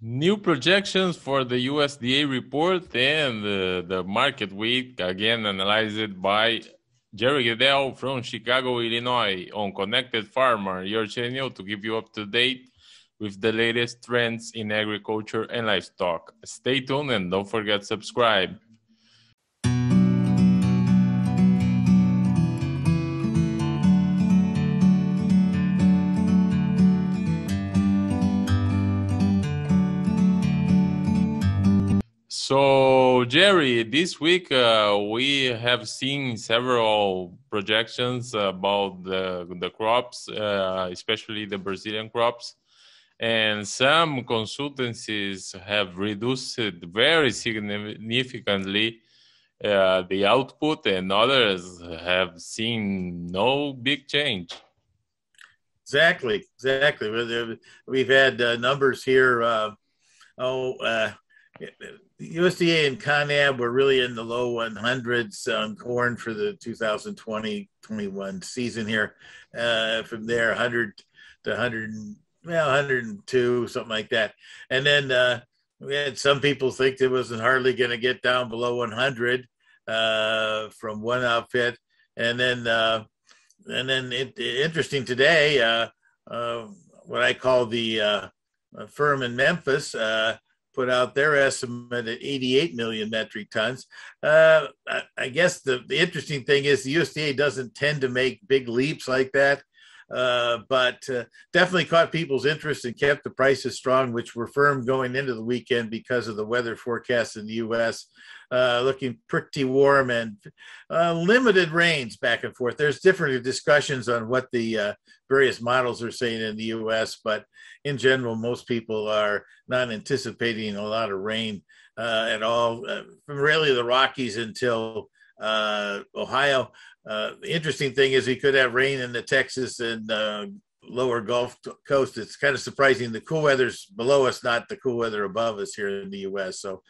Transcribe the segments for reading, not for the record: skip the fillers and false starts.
New projections for the USDA report and the market week, again analyzed by Jerry Gidel from Chicago, Illinois, on Connected Farmer, your channel to keep you up to date with the latest trends in agriculture and livestock. Stay tuned and don't forget to subscribe. So, Jerry, this week we have seen several projections about the crops, especially the Brazilian crops. And some consultancies have reduced very significantly the output, and others have seen no big change. Exactly. We've had numbers here. USDA and CONAB were really in the low 100s on corn for the 2020-21 season here. From there, 100 to 100, 102, something like that. And then we had some people think it wasn't hardly going to get down below 100 from one outfit. And then interesting today, what I call the firm in Memphis, put out their estimate at 88 million metric tons. I guess the interesting thing is the USDA doesn't tend to make big leaps like that, but definitely caught people's interest and kept the prices strong, which were firm going into the weekend because of the weather forecast in the U.S. Looking pretty warm and limited rains back and forth. There's different discussions on what the various models are saying in the U.S., but in general, most people are not anticipating a lot of rain at all, from really the Rockies until Ohio. The interesting thing is we could have rain in the Texas and lower Gulf Coast. It's kind of surprising. The cool weather's below us, not the cool weather above us here in the U.S. So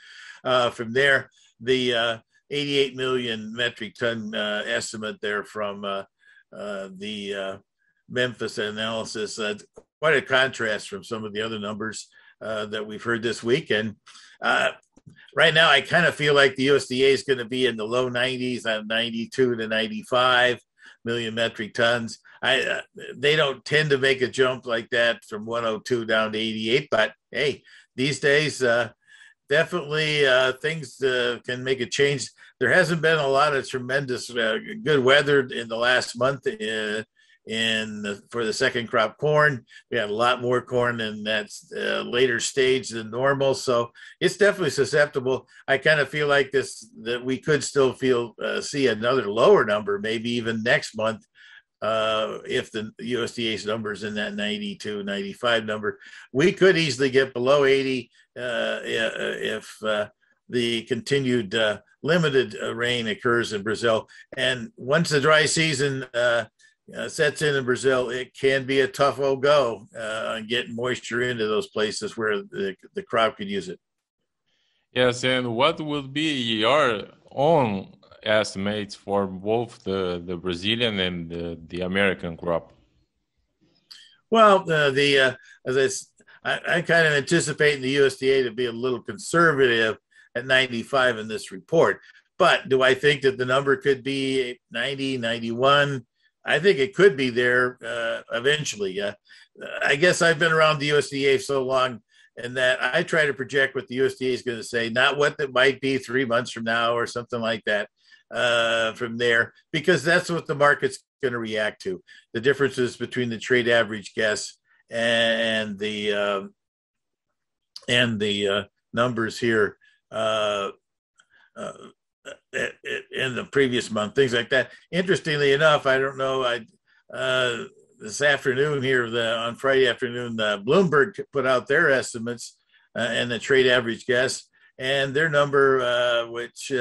from there, the 88 million metric ton estimate there from the Memphis analysis, quite a contrast from some of the other numbers that we've heard this week. And right now, I kind of feel like the USDA is going to be in the low 90s on 92 to 95 million metric tons. They don't tend to make a jump like that from 102 down to 88, but hey, these days, definitely things can make a change. There hasn't been a lot of tremendous good weather in the last month for the second crop corn. We had a lot more corn in that later stage than normal, so it's definitely susceptible. I kind of feel like that we could still see another lower number, maybe even next month, if the USDA's numbers in that 92, 95 number. We could easily get below 80 if the continued limited rain occurs in Brazil. And once the dry season sets in Brazil, it can be a tough old go on getting moisture into those places where the crop could use it. Yes, and what would be your own estimates for both the Brazilian and the American crop? Well, I kind of anticipating the USDA to be a little conservative at 95 in this report. But do I think that the number could be 90, 91? I think it could be there eventually. I guess I've been around the USDA so long, and that I try to project what the USDA is going to say, not what it might be 3 months from now or something like that from there, because that's what the market's going to react to. The differences between the trade average guess and the numbers here in the previous month, things like that. Interestingly enough, I don't know, this afternoon here, on Friday afternoon, Bloomberg put out their estimates and the trade average guess, and their number, which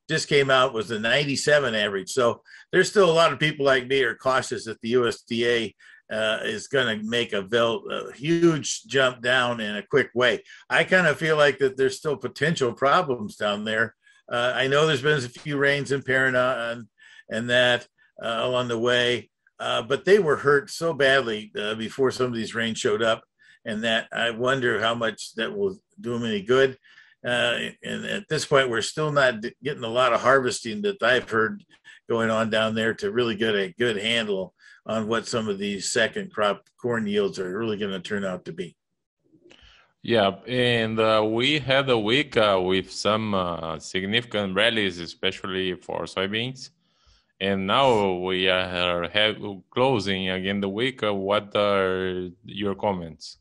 just came out, was the 97 average. So there's still a lot of people like me are cautious that the USDA is going to make a huge jump down in a quick way. I kind of feel like that there's still potential problems down there. I know there's been a few rains in Paraná and that along the way, but they were hurt so badly before some of these rains showed up. and that I wonder how much that will do them any good. And at this point, we're still not getting a lot of harvesting that I've heard going on down there to really get a good handle on what some of these second crop corn yields are really going to turn out to be. Yeah, and we had a week with some significant rallies, especially for soybeans. And now we are closing again the week. What are your comments?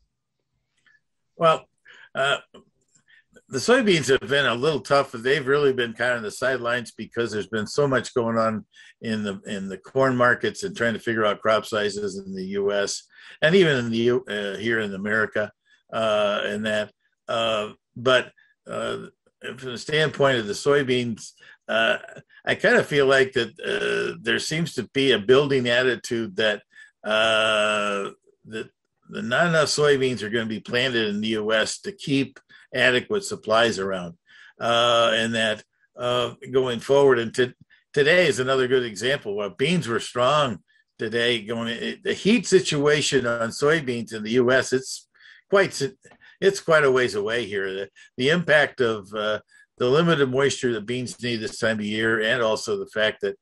Well, the soybeans have been a little tough. They've really been kind of on the sidelines because there's been so much going on in the corn markets and trying to figure out crop sizes in the U.S. and even in the here in America and that. But from the standpoint of the soybeans, I kind of feel like that there seems to be a building attitude that that not enough soybeans are going to be planted in the U.S. to keep adequate supplies around, and that going forward. And today is another good example. While beans were strong today, the heat situation on soybeans in the U.S. it's quite a ways away here. The impact of the limited moisture that beans need this time of year, and also the fact that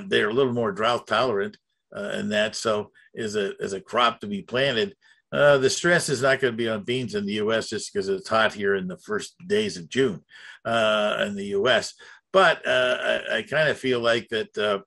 they're a little more drought tolerant, and that so as a crop to be planted. The stress is not going to be on beans in the U.S. just because it's hot here in the first days of June in the U.S. But I kind of feel like that the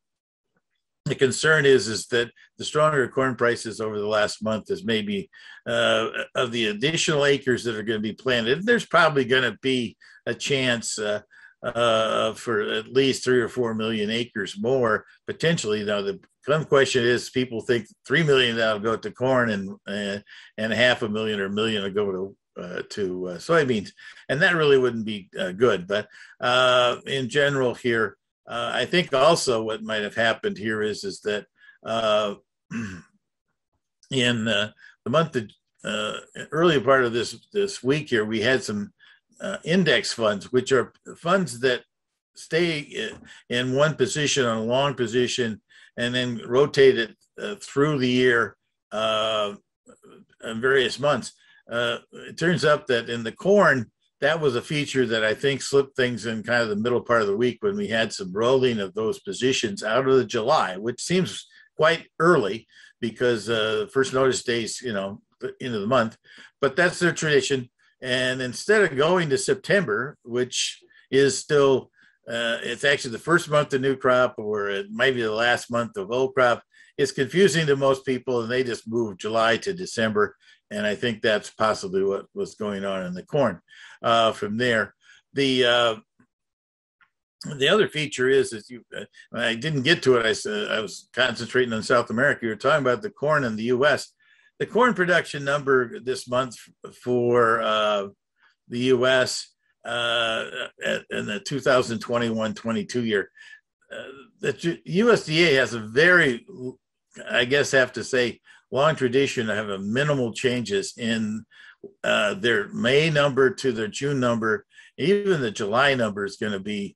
concern is that the stronger corn prices over the last month is maybe of the additional acres that are going to be planted. There's probably going to be a chance for at least 3 or 4 million acres more potentially. Now the question is, people think 3 million that'll go to corn and 500,000 or 1 million will go to soybeans, and that really wouldn't be good. But in general here, I think also what might have happened here is that in the month of earlier part of this week here, we had some index funds, which are funds that stay in one position on a long position and then rotate it through the year in various months. It turns out that in the corn, that was a feature that I think slipped things in kind of the middle part of the week when we had some rolling of those positions out of the July, which seems quite early because first notice days, into the month, but that's their tradition. And instead of going to September, which is still, it's actually the first month of new crop, or it might be the last month of old crop, it's confusing to most people, and they just moved July to December. And I think that's possibly what was going on in the corn. From there, the other feature is I didn't get to it. I was concentrating on South America. You were talking about the corn in the U.S. The corn production number this month for the U.S. In the 2021-22 year, the USDA has a very, I guess, have to say, long tradition of having minimal changes in their May number to their June number. Even the July number is going to be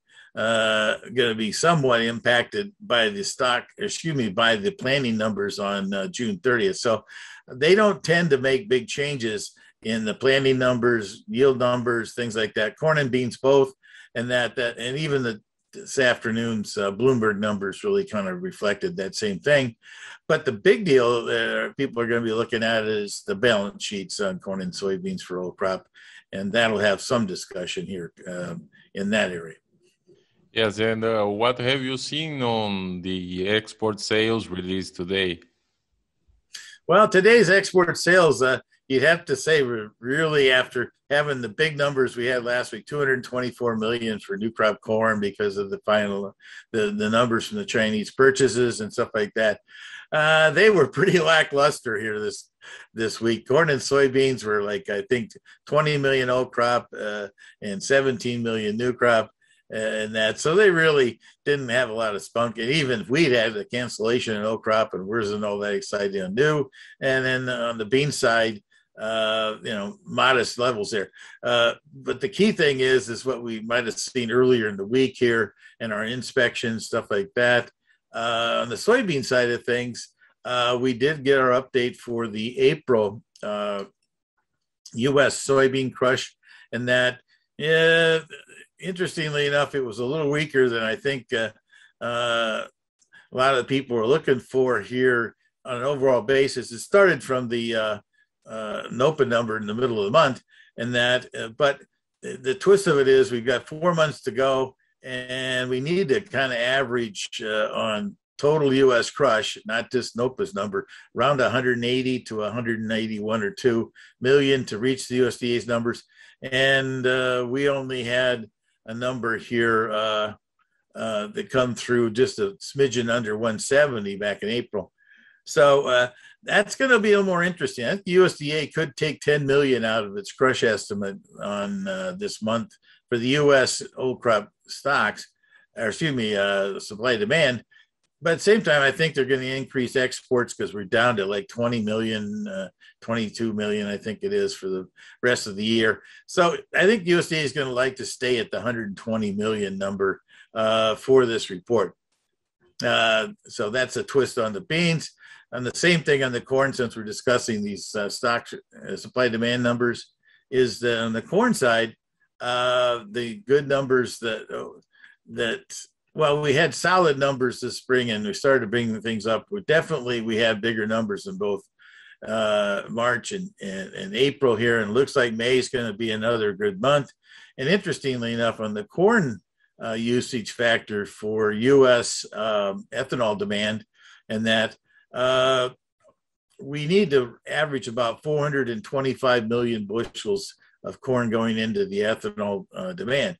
somewhat impacted by by the planting numbers on June 30th. So they don't tend to make big changes in the planting numbers, yield numbers, things like that. Corn and beans both, and and even this afternoon's Bloomberg numbers really kind of reflected that same thing. But the big deal that people are going to be looking at is the balance sheets on corn and soybeans for old crop, and that'll have some discussion here in that area. Yes, and what have you seen on the export sales released today? Well, today's export sales, you'd have to say, really, after having the big numbers we had last week, 224 million for new crop corn because of the numbers from the Chinese purchases and stuff like that. They were pretty lackluster here this week. Corn and soybeans were like, I think, 20 million old crop and 17 million new crop. And that, so they really didn't have a lot of spunk. And even if we'd had a cancellation in old crop, and wasn't all that exciting on new. And then on the bean side, modest levels there. But the key thing is what we might have seen earlier in the week here in our inspections, stuff like that. On the soybean side of things, we did get our update for the April U.S. soybean crush, and that, interestingly enough, it was a little weaker than I think a lot of the people were looking for here on an overall basis. It started from the NOPA number in the middle of the month, and that, but the twist of it is we've got 4 months to go, and we need to kind of average on total U.S. crush, not just NOPA's number, around 180 to 181 or 2 million to reach the USDA's numbers. And we only had a number here that come through just a smidgen under 170 back in April. So that's going to be a little more interesting. I think the USDA could take 10 million out of its crush estimate on this month for the U.S. old crop stocks, or excuse me, supply demand. But at the same time, I think they're going to increase exports because we're down to like 20 million, 22 million, I think it is, for the rest of the year. So I think USDA is going to like to stay at the 120 million number for this report. So that's a twist on the beans. And the same thing on the corn, since we're discussing these stock supply demand numbers, is that on the corn side, the good numbers well, we had solid numbers this spring, and we started bringing things up. We had bigger numbers in both March and April here, and it looks like May is going to be another good month. And interestingly enough, on the corn usage factor for U.S. Ethanol demand, and that we need to average about 425 million bushels of corn going into the ethanol demand.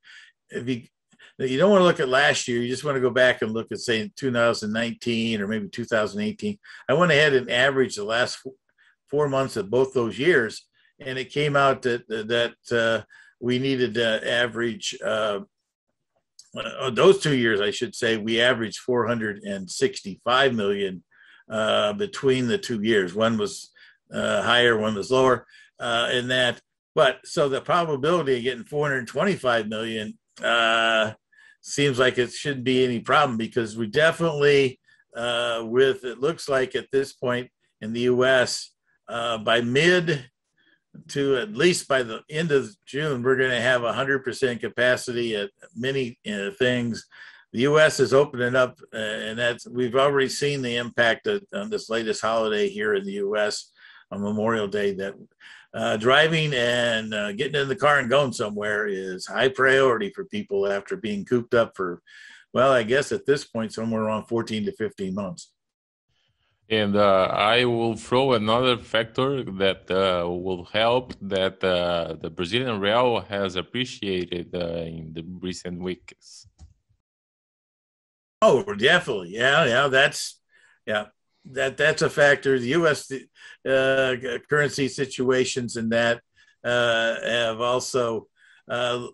If you don't want to look at last year, you just want to go back and look at, say, 2019 or maybe 2018. I went ahead and averaged the last 4 months of both those years, and it came out that we needed to average those 2 years, I should say, we averaged 465 million between the 2 years. One was higher, one was lower, in that. But so the probability of getting 425 million seems like it shouldn't be any problem, because we definitely, it looks like at this point in the U.S., by mid to at least by the end of June, we're going to have 100% capacity at many things. The U.S. is opening up, and we've already seen the impact on this latest holiday here in the U.S. on Memorial Day, that driving and getting in the car and going somewhere is high priority for people after being cooped up for, well, I guess at this point, somewhere around 14 to 15 months. And I will throw another factor that will help, that the Brazilian real has appreciated in the recent weeks. Oh, definitely. Yeah. That's a factor. The U.S. currency situations and that have also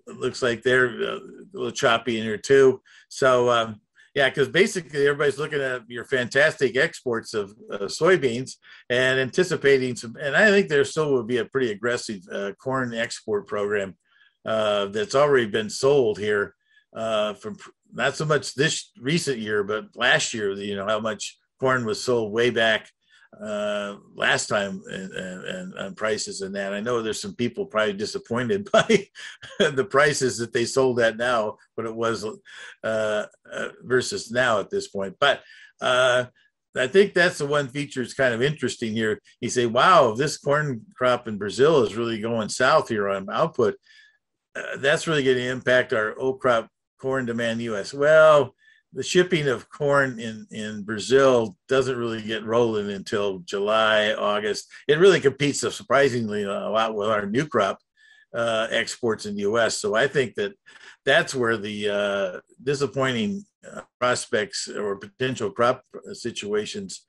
looks like they're a little choppy in here too. So because basically everybody's looking at your fantastic exports of soybeans and anticipating some. And I think there still will be a pretty aggressive corn export program that's already been sold here from not so much this recent year, but last year. How much corn was sold way back last time and prices and that. I know there's some people probably disappointed by the prices that they sold at now, but it was versus now at this point. But I think that's the one feature that's kind of interesting here. You say, wow, this corn crop in Brazil is really going south here on output. That's really going to impact our old crop corn demand in the U.S. Well, the shipping of corn in Brazil doesn't really get rolling until July, August. It really competes surprisingly a lot with our new crop exports in the U.S. So I think that's where the disappointing prospects or potential crop situations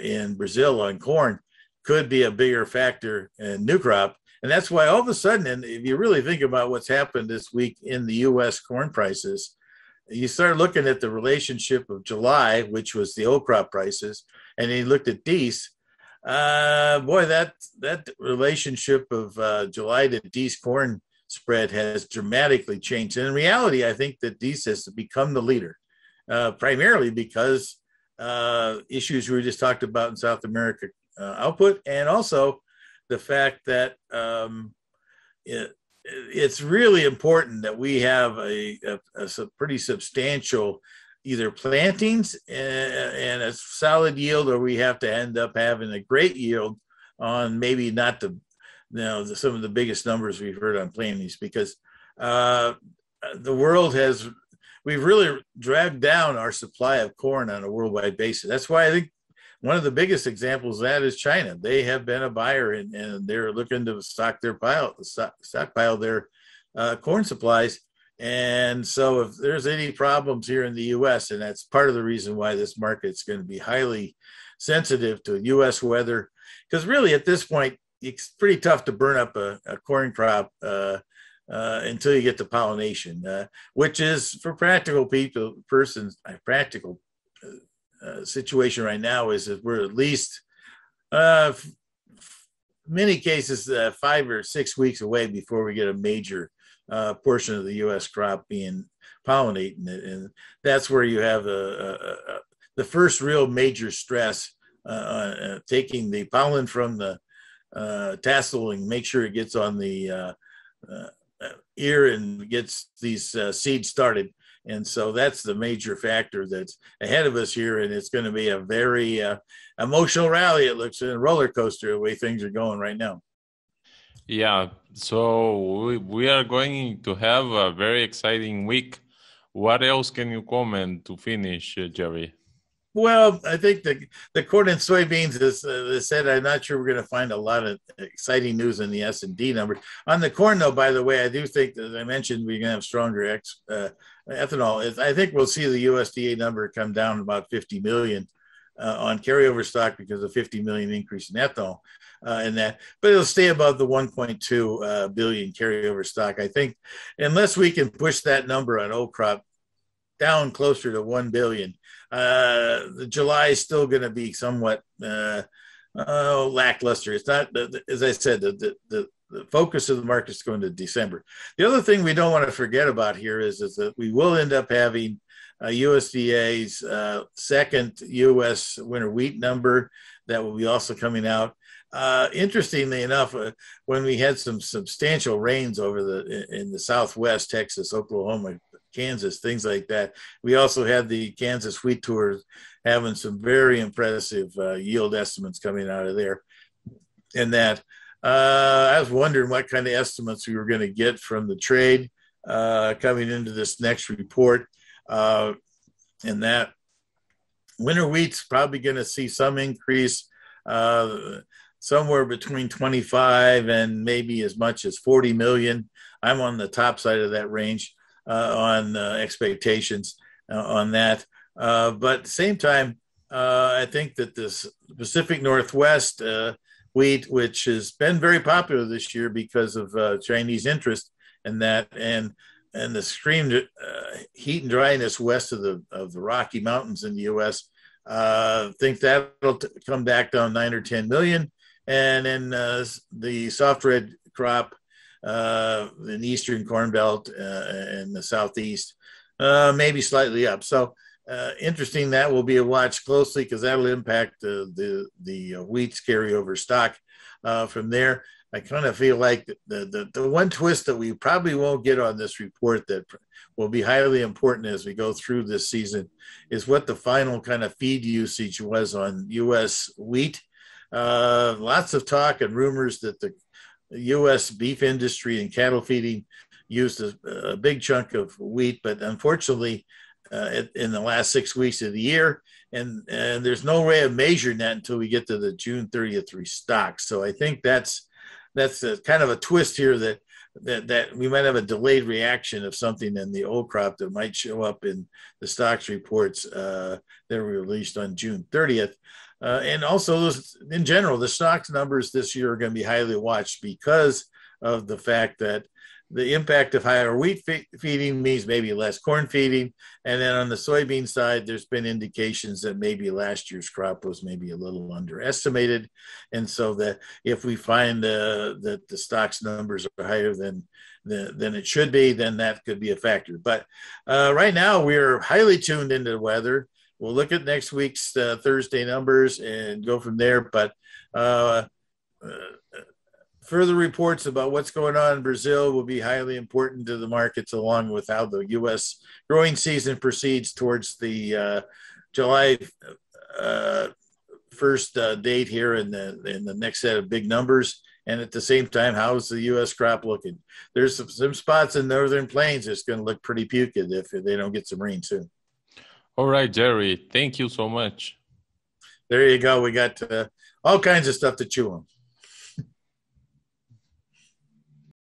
in Brazil on corn could be a bigger factor in new crop. And that's why all of a sudden, and if you really think about what's happened this week in the U.S. corn prices, you start looking at the relationship of July, which was the old crop prices, and you looked at DEES. That relationship of July to DEES corn spread has dramatically changed. And in reality, I think that DEES has become the leader, primarily because issues we just talked about in South America output, and also the fact that it's really important that we have a pretty substantial either plantings and a solid yield, or we have to end up having a great yield on maybe not some of the biggest numbers we've heard on plantings, because the world we've really dragged down our supply of corn on a worldwide basis. That's why I think one of the biggest examples of that is China. They have been a buyer, and they're looking to stockpile their corn supplies. And so if there's any problems here in the U.S., and that's part of the reason why this market's going to be highly sensitive to U.S. weather, because really at this point, it's pretty tough to burn up a corn crop until you get to pollination, which is for practical situation right now is that we're at least many cases 5 or 6 weeks away before we get a major portion of the U.S. crop being pollinating it, and that's where you have the first real major stress taking the pollen from the tassel and make sure it gets on the ear and gets these seeds started. And so that's the major factor that's ahead of us here. And it's going to be a very emotional rally. It looks like a roller coaster the way things are going right now. Yeah. So we are going to have a very exciting week. What else can you comment to finish, Jerry? Well, I think the corn and soybeans, as said, I'm not sure we're going to find a lot of exciting news in the S&D numbers. On the corn, though, by the way, I do think, as I mentioned, we're going to have stronger ethanol. I think we'll see the USDA number come down about 50 million on carryover stock because of 50 million increase in ethanol and that, but it'll stay above the 1.2 billion carryover stock. I think unless we can push that number on old crop down closer to 1 billion, the July is still going to be somewhat lackluster. It's not, as I said, the focus of the market is going to December. The other thing we don't want to forget about here is that we will end up having USDA's second U.S. winter wheat number that will be also coming out. Interestingly enough, when we had some substantial rains in the Southwest, Texas, Oklahoma, Kansas, things like that, we also had the Kansas Wheat Tour having some very impressive yield estimates coming out of there. And that I was wondering what kind of estimates we were going to get from the trade coming into this next report. And that winter wheat's probably going to see some increase, somewhere between 25 and maybe as much as 40 million. I'm on the top side of that range on expectations on that. But at the same time, I think that this Pacific Northwest wheat, which has been very popular this year because of Chinese interest in that, and the extreme heat and dryness west of the Rocky Mountains in the U.S., think that'll come back down 9 or 10 million. And then the soft red crop in the Eastern Corn Belt and the Southeast, maybe slightly up. So interesting, that will be a watch closely because that'll impact the wheat's carryover stock from there. I kind of feel like the one twist that we probably won't get on this report that will be highly important as we go through this season is what the final kind of feed usage was on U.S. wheat. Lots of talk and rumors that the U.S. beef industry and cattle feeding used a big chunk of wheat, but unfortunately in the last 6 weeks of the year, and there's no way of measuring that until we get to the June 30th restock. So I think that's a kind of a twist here that we might have a delayed reaction of something in the old crop that might show up in the stocks reports that were released on June 30th. And also, those, in general, the stocks numbers this year are going to be highly watched because of the fact that the impact of higher wheat feeding means maybe less corn feeding. And then on the soybean side, there's been indications that maybe last year's crop was maybe a little underestimated. And so that if we find that the stocks numbers are higher than it should be, then that could be a factor. But right now, we're highly tuned into the weather. We'll look at next week's Thursday numbers and go from there. But further reports about what's going on in Brazil will be highly important to the markets, along with how the U.S. growing season proceeds towards the July 1st date here in the next set of big numbers. And at the same time, how's the U.S. crop looking? There's some spots in northern plains that's going to look pretty putrid if they don't get some rain soon. All right, Jerry. Thank you so much. There you go. We got all kinds of stuff to chew on.